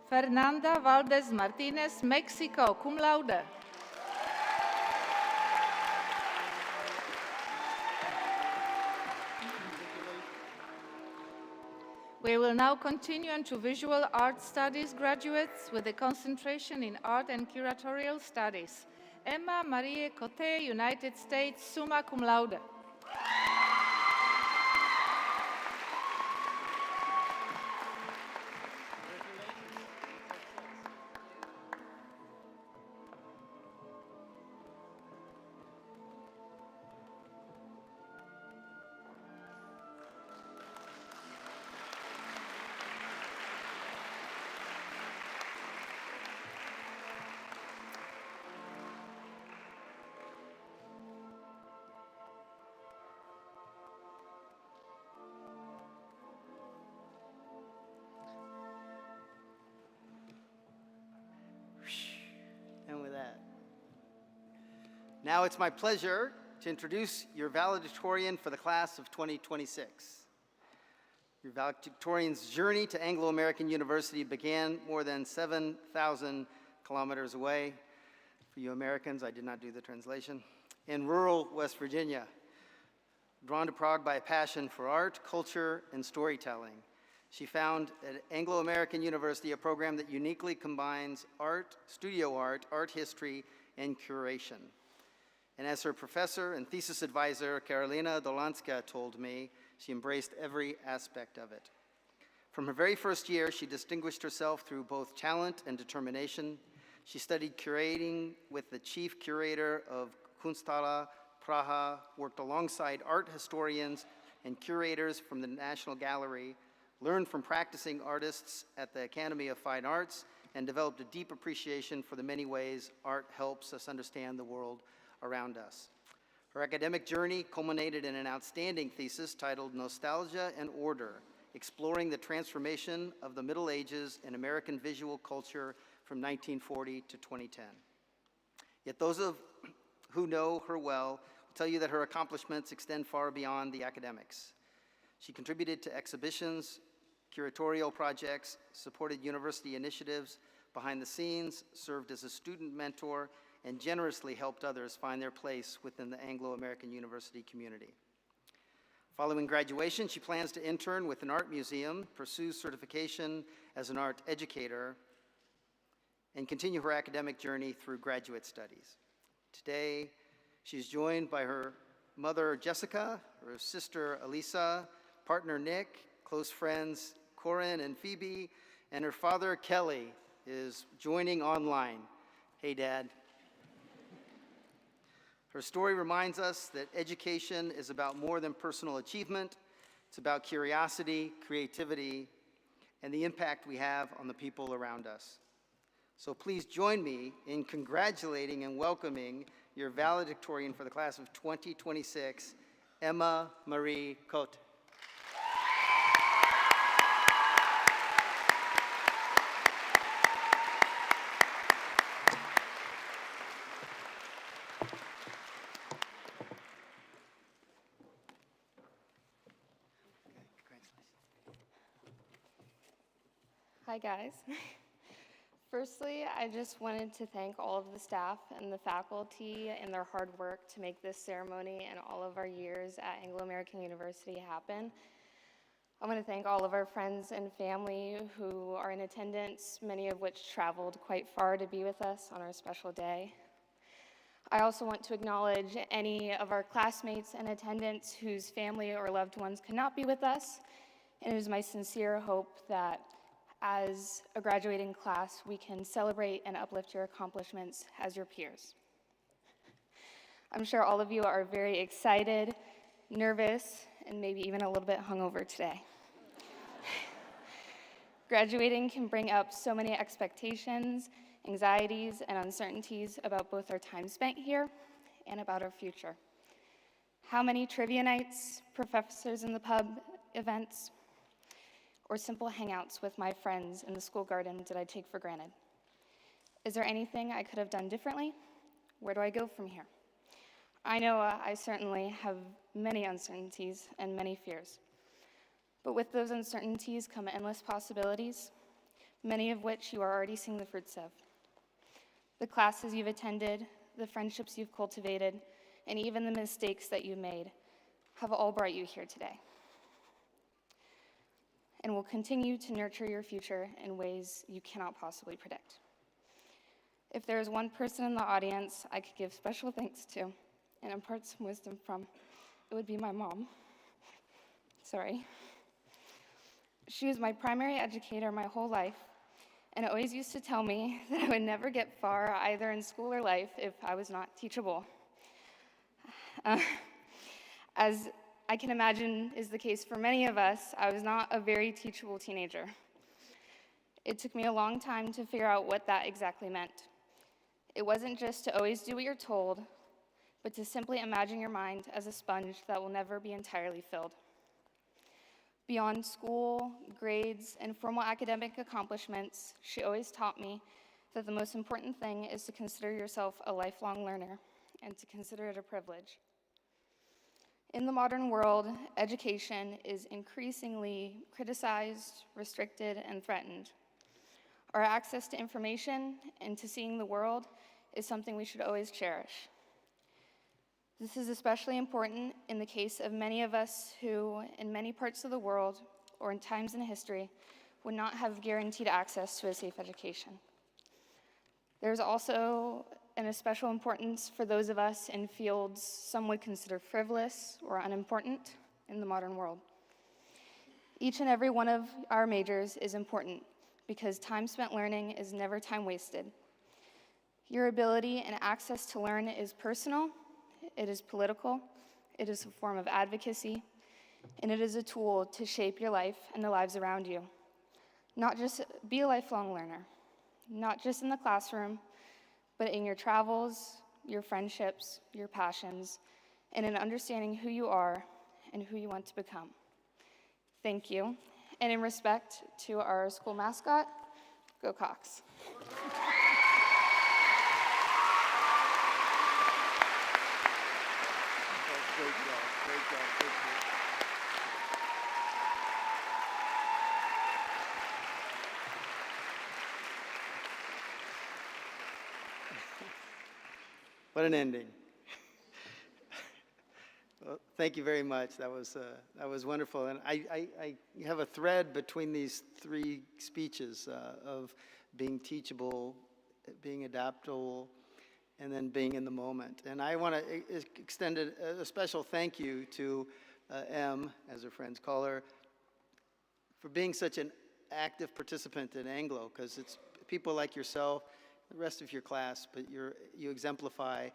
Fernanda Valdez Martinez, Mexico, cum laude. We will now continue into visual art studies graduates with a concentration in art and curatorial studies. Emma Marie Cote, United States, summa cum laude. And with that, now it's my pleasure to introduce your valedictorian for the class of 2026. Your valedictorian's journey to Anglo-American University began more than 7,000 kilometers away. For you Americans, I did not do the translation. In rural West Virginia, drawn to Prague by a passion for art, culture, and storytelling, she found at Anglo-American University a program that uniquely combines art, studio art, art history, and curation. And as her professor and thesis advisor, Karolina Dolanska, told me, she embraced every aspect of it. From her very first year, she distinguished herself through both talent and determination. She studied curating with the chief curator of Kunsthalle Praha, worked alongside art historians and curators from the National Gallery, learned from practicing artists at the Academy of Fine Arts, and developed a deep appreciation for the many ways art helps us understand the world around us. Her academic journey culminated in an outstanding thesis titled Nostalgia and Order, exploring the transformation of the Middle Ages in American visual culture from 1940 to 2010. Yet those who know her well will tell you that her accomplishments extend far beyond the academics. She contributed to exhibitions, curatorial projects, supported university initiatives behind the scenes, served as a student mentor, and generously helped others find their place within the Anglo-American University community. Following graduation, she plans to intern with an art museum, pursue certification as an art educator, and continue her academic journey through graduate studies. Today, she's joined by her mother, Jessica, her sister, Elisa, partner, Nick, close friends, Corin and Phoebe, and her father, Kelly, is joining online. Hey, Dad. Her story reminds us that education is about more than personal achievement. It's about curiosity, creativity, and the impact we have on the people around us. So please join me in congratulating and welcoming your valedictorian for the class of 2026, Emma Marie Cote. Hi guys. Firstly, I just wanted to thank all of the staff and the faculty and their hard work to make this ceremony and all of our years at Anglo-American University happen. I want to thank all of our friends and family who are in attendance, many of which traveled quite far to be with us on our special day. I also want to acknowledge any of our classmates in attendance whose family or loved ones could not be with us, and it is my sincere hope that as a graduating class, we can celebrate and uplift your accomplishments as your peers. I'm sure all of you are very excited, nervous, and maybe even a little bit hungover today. Graduating can bring up so many expectations, anxieties, and uncertainties about both our time spent here and about our future. How many trivia nights, professors in the pub events, or simple hangouts with my friends in the school garden did I take for granted? Is there anything I could have done differently? Where do I go from here? I know I certainly have many uncertainties and many fears. But with those uncertainties come endless possibilities, many of which you are already seeing the fruits of. The classes you've attended, the friendships you've cultivated, and even the mistakes that you made have all brought you here today, and will continue to nurture your future in ways you cannot possibly predict. If there is one person in the audience I could give special thanks to and impart some wisdom from, it would be my mom. Sorry. She was my primary educator my whole life, and always used to tell me that I would never get far either in school or life if I was not teachable. As I can imagine is the case for many of us, I was not a very teachable teenager. It took me a long time to figure out what that exactly meant. It wasn't just to always do what you're told, but to simply imagine your mind as a sponge that will never be entirely filled. Beyond school, grades, and formal academic accomplishments, she always taught me that the most important thing is to consider yourself a lifelong learner and to consider it a privilege. In the modern world, education is increasingly criticized, restricted, and threatened. Our access to information and to seeing the world is something we should always cherish. This is especially important in the case of many of us who, in many parts of the world, or in times in history, would not have guaranteed access to a safe education. There's also a special importance for those of us in fields some would consider frivolous or unimportant in the modern world. Each and every one of our majors is important because time spent learning is never time wasted. Your ability and access to learn is personal, it is political, it is a form of advocacy, and it is a tool to shape your life and the lives around you. Not just be a lifelong learner, not just in the classroom, but in your travels, your friendships, your passions, and in understanding who you are and who you want to become. Thank you. And in respect to our school mascot, go Cox. Great job, great job, great job. What an ending. Well, thank you very much. That was wonderful. And I have a thread between these three speeches of being teachable, being adaptable, and then being in the moment. And I want to extend a special thank you to M, as her friends call her, for being such an active participant in Anglo, because it's people like yourself, the rest of your class, but you exemplify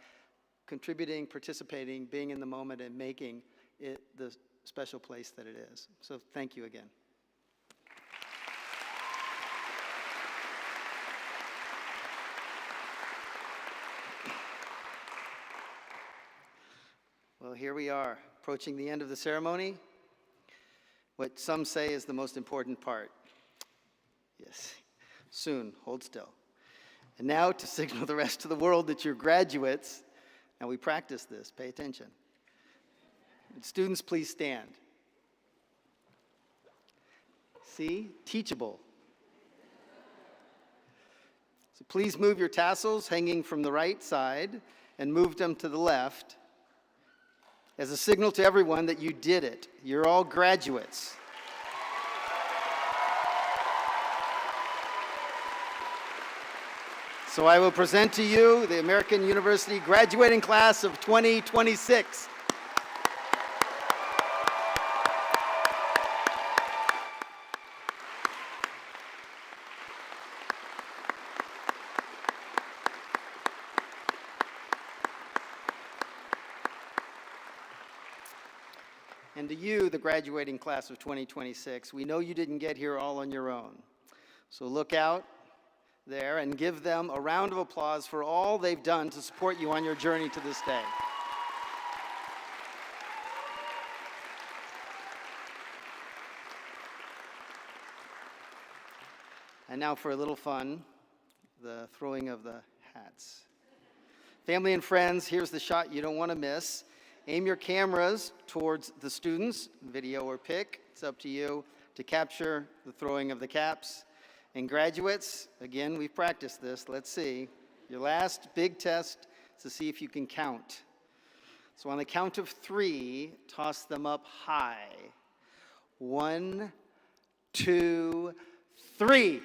contributing, participating, being in the moment, and making it the special place that it is. So thank you again. Well, here we are, approaching the end of the ceremony. What some say is the most important part. Yes, soon, hold still. And now to signal the rest of the world that you're graduates, and we practice this, pay attention. Students, please stand. See, teachable. So please move your tassels hanging from the right side and move them to the left as a signal to everyone that you did it. You're all graduates. So I will present to you the American University graduating class of 2026. And to you, the graduating class of 2026, we know you didn't get here all on your own. So look out there and give them a round of applause for all they've done to support you on your journey to this day. And now for a little fun, the throwing of the hats. Family and friends, here's the shot you don't want to miss. Aim your cameras towards the students, video or pic, it's up to you, to capture the throwing of the caps. And graduates, again, we've practiced this, let's see. Your last big test is to see if you can count. So on the count of 3, toss them up high. 1, 2, 3.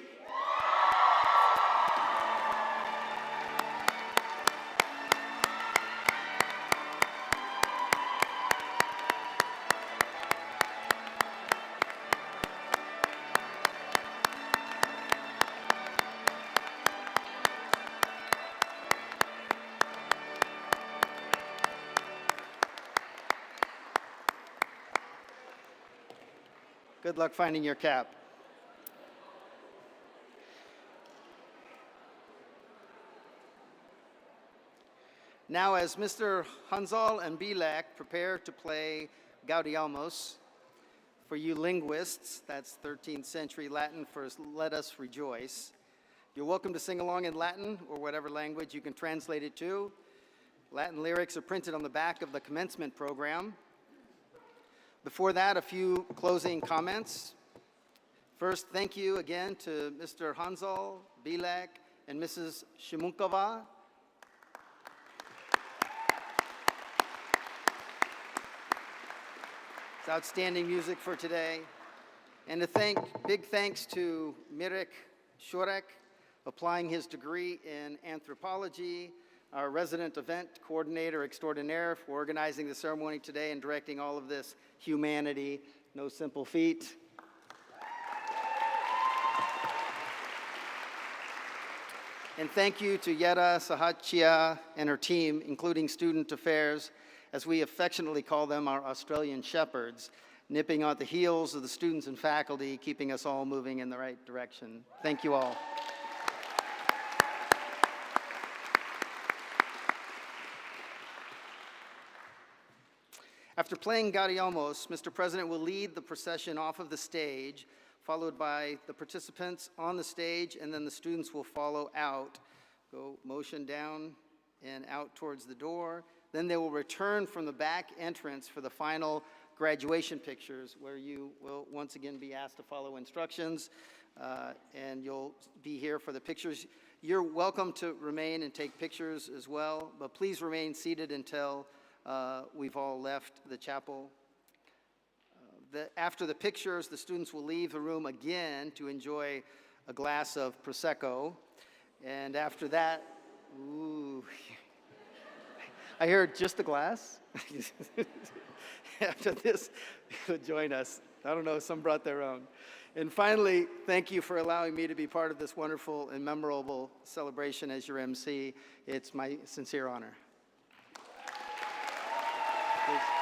Good luck finding your cap. Now, as Mr. Hansal and Bilek prepare to play Gaudiamos, for you linguists, that's 13th century Latin for Let Us Rejoice. You're welcome to sing along in Latin or whatever language you can translate it to. Latin lyrics are printed on the back of the commencement program. Before that, a few closing comments. First, thank you again to Mr. Hansal, Bilek, and Mrs. Shimunkova. It's outstanding music for today. And big thanks to Mirek Shorek, applying his degree in anthropology, our resident event coordinator extraordinaire for organizing the ceremony today and directing all of this humanity. No simple feat. And thank you to Yera Sahachia and her team, including Student Affairs, as we affectionately call them, our Australian shepherds, nipping at the heels of the students and faculty, keeping us all moving in the right direction. Thank you all. After playing Gaudiamos, Mr. President will lead the procession off of the stage, followed by the participants on the stage, and then the students will follow out. Go motion down and out towards the door. Then they will return from the back entrance for the final graduation pictures, where you will once again be asked to follow instructions, and you'll be here for the pictures. You're welcome to remain and take pictures as well, but please remain seated until we've all left the chapel. After the pictures, the students will leave the room again to enjoy a glass of Prosecco. And after that, ooh, I heard just a glass. After this, you'll join us. I don't know, some brought their own. And finally, thank you for allowing me to be part of this wonderful and memorable celebration as your MC. It's my sincere honor. Please.